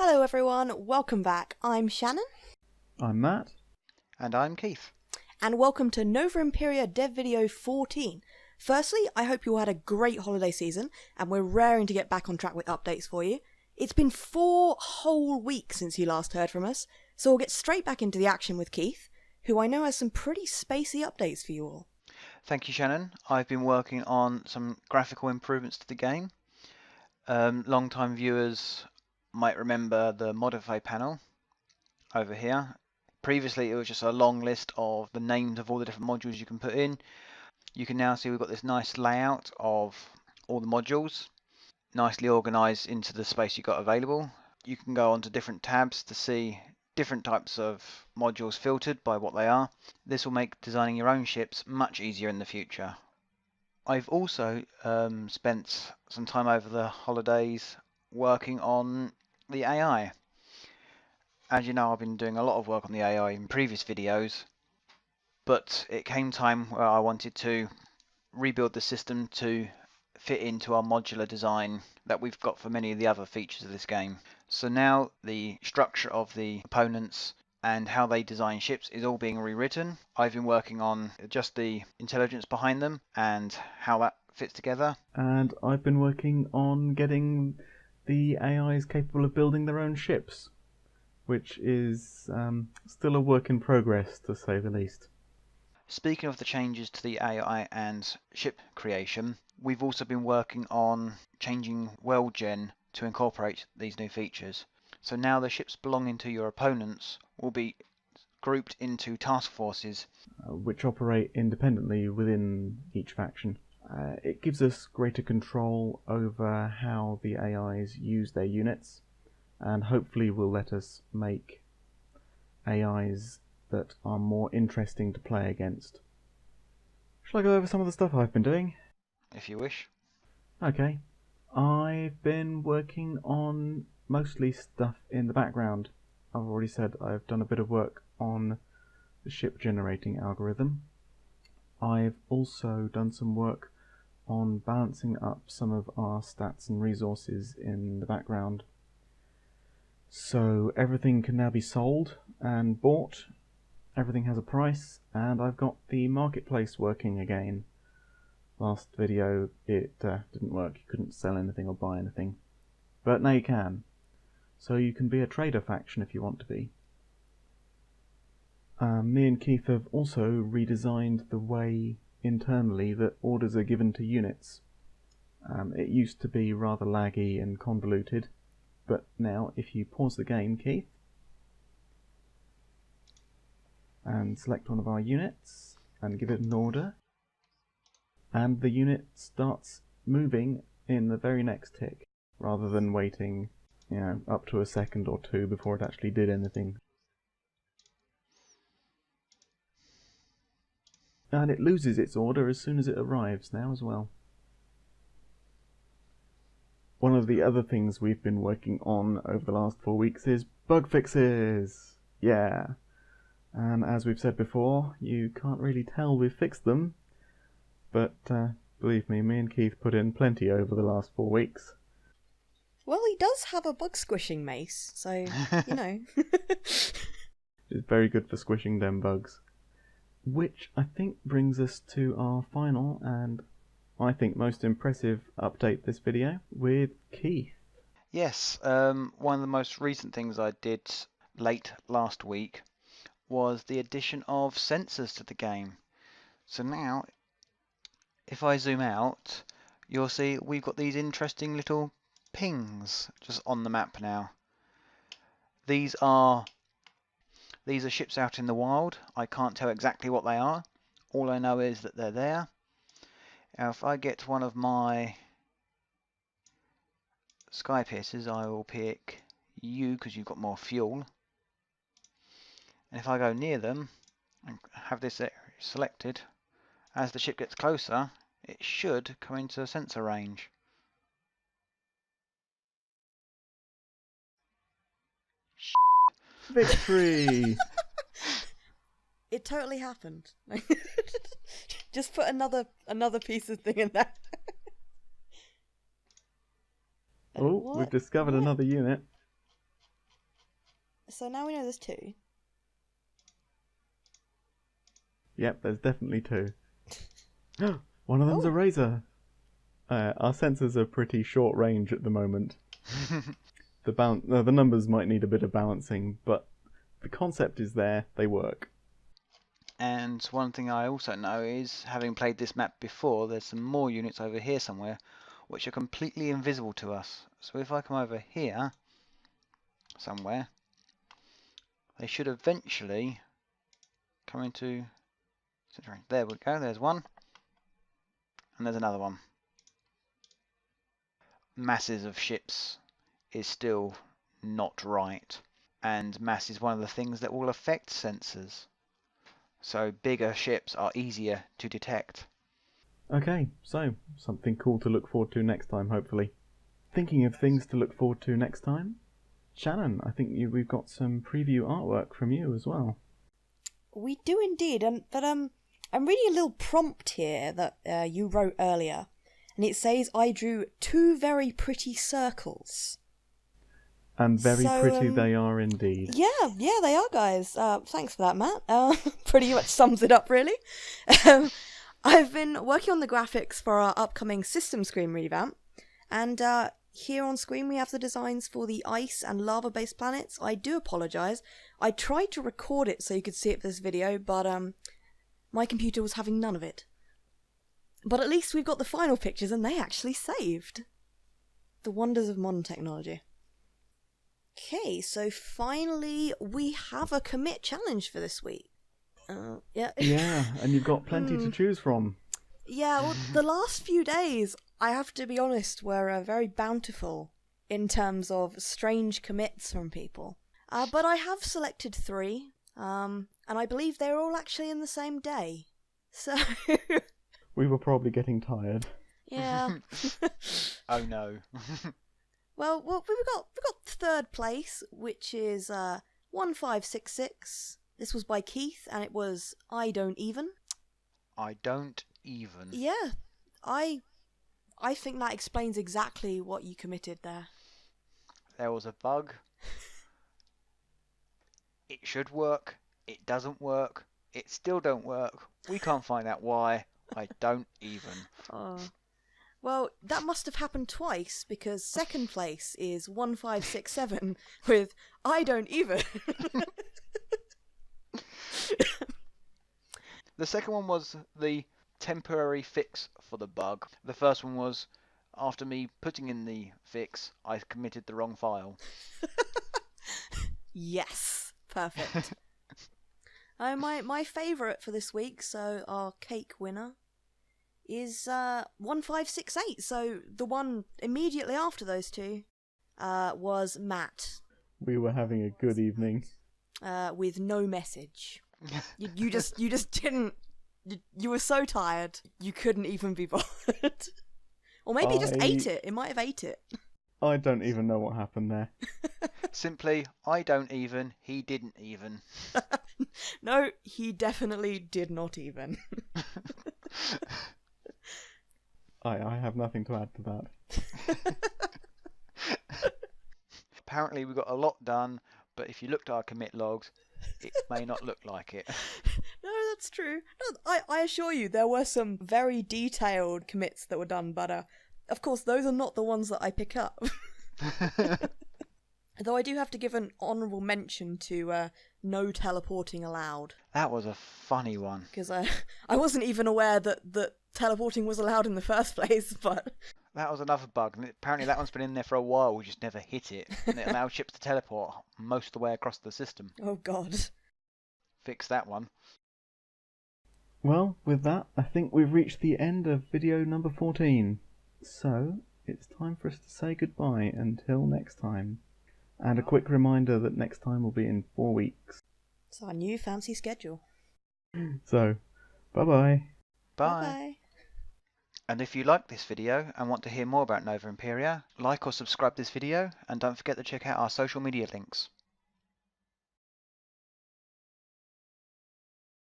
Hello everyone, welcome back. I'm Shannon. I'm Matt. And I'm Keith. And welcome to Nova Imperia Dev Video 14. Firstly, I hope you all had a great holiday season, and we're raring to get back on track with updates for you. It's been 4 whole weeks since you last heard from us, so we'll get straight back into the action with Keith, who I know has some pretty spacey updates for you all. Thank you, Shannon. I've been working on some graphical improvements to the game. Long-time viewers might remember the modify panel over here. Previously, it was just a long list of the names of all the different modules you can put in. You can now see we've got this nice layout of all the modules, nicely organized into the space you've got available. You can go onto different tabs to see different types of modules filtered by what they are. This will make designing your own ships much easier in the future. I've also spent some time over the holidays working on the AI. As you know, I've been doing a lot of work on the AI in previous videos, but it came time where I wanted to rebuild the system to fit into our modular design that we've got for many of the other features of this game. So now the structure of the opponents and how they design ships is all being rewritten. I've been working on just the intelligence behind them and how that fits together. And I've been working on getting the AIs capable of building their own ships, which is still a work in progress, to say the least. Speaking of the changes to the AI and ship creation, we've also been working on changing world gen to incorporate these new features. So now the ships belonging to your opponents will be grouped into task forces, which operate independently within each faction. It gives us greater control over how the AIs use their units, and hopefully will let us make AIs that are more interesting to play against. Shall I go over some of the stuff I've been doing? if you wish. Okay. I've been working on mostly stuff in the background. I've already said I've done a bit of work on the ship generating algorithm. I've also done some work on balancing up some of our stats and resources in the background. So everything can now be sold and bought. Everything has a price, and I've got the marketplace working again. Last video it didn't work, you couldn't sell anything or buy anything. But now you can. So you can be a trader faction if you want to be. Me and Keith have also redesigned the way internally that orders are given to units. It used to be rather laggy and convoluted, but now if you pause the game, Keith, and select one of our units and give it an order, and the unit starts moving in the very next tick, rather than waiting, up to a second or two before it actually did anything. And it loses its order as soon as it arrives now as well. One of the other things we've been working on over the last 4 weeks is bug fixes! Yeah! And as we've said before, you can't really tell we've fixed them, but believe me and Keith put in plenty over the last 4 weeks. Well, he does have a bug squishing mace, so, you know. It's very good for squishing them bugs. Which I think brings us to our final and I think most impressive update this video with Keith. Yes, one of the most recent things I did late last week was the addition of sensors to the game. So now, if I zoom out, you'll see we've got these interesting little pings just on the map now. These are ships out in the wild. I can't tell exactly what they are. All I know is that they're there. Now if I get one of my sky piercers, I will pick you because you've got more fuel. And if I go near them and have this area selected, as the ship gets closer, it should come into sensor range. Victory! It totally happened. Just put another piece of thing in there. Oh, we've discovered another unit. So now we know there's 2. Yep, there's definitely 2. One of them's a razor. Our sensors are pretty short range at the moment. The numbers might need a bit of balancing, but the concept is there. They work. And one thing I also know is, having played this map before, there's some more units over here somewhere which are completely invisible to us. So if I come over here somewhere, they should eventually come into center range. There we go, there's one. And there's another one. Masses of ships is still not right. And mass is one of the things that will affect sensors. So bigger ships are easier to detect. Okay, so something cool to look forward to next time, hopefully. Thinking of things to look forward to next time, Shannon, I think we've got some preview artwork from you as well. We do indeed, but I'm reading a little prompt here that you wrote earlier, and it says I drew 2 very pretty circles. And very pretty they are indeed. Yeah, they are, guys. Thanks for that, Matt. Pretty much sums it up, really. I've been working on the graphics for our upcoming system screen revamp, and here on screen we have the designs for the ice and lava-based planets. I do apologise. I tried to record it so you could see it for this video, but my computer was having none of it. But at least we've got the final pictures, and they actually saved. The wonders of modern technology. Okay, so finally we have a commit challenge for this week. Yeah. Yeah, and you've got plenty to choose from. Yeah, well, the last few days, I have to be honest, were very bountiful in terms of strange commits from people. But I have selected 3, and I believe they're all actually in the same day. So... We were probably getting tired. Yeah. Oh no. Well, we've got 3rd place, which is 1566. This was by Keith, and it was I Don't Even. I don't even. Yeah, I think that explains exactly what you committed there. There was a bug. It should work. It doesn't work. It still don't work. We can't find out why. I don't even. Oh. Well, that must have happened twice, because 2nd place is 1567 with I Don't Even. The second one was the temporary fix for the bug. The first one was, after me putting in the fix, I committed the wrong file. Yes, perfect. My favourite for this week, so our cake winner, is 1568. So the one immediately after those 2 was Matt. We were having a good evening. With no message. You just didn't. You were so tired you couldn't even be bothered. Or maybe you just ate it. It might have ate it. I don't even know what happened there. Simply, I don't even, he didn't even. No, he definitely did not even. I have nothing to add to that. Apparently we got a lot done, but if you looked at our commit logs, it may not look like it. No, that's true. No, I assure you, there were some very detailed commits that were done, but of course those are not the ones that I pick up. Though I do have to give an honourable mention to no teleporting allowed. That was a funny one. Because I wasn't even aware that teleporting was allowed in the first place, but... That was another bug, and apparently that one's been in there for a while, we just never hit it. And it allowed ships to teleport most of the way across the system. Oh god. Fix that one. Well, with that, I think we've reached the end of video number 14. So, it's time for us to say goodbye until next time. And a quick reminder that next time will be in 4 weeks. It's our new fancy schedule. So, bye-bye. Bye. Bye. And if you like this video and want to hear more about Nova Imperia, like or subscribe this video, and don't forget to check out our social media links.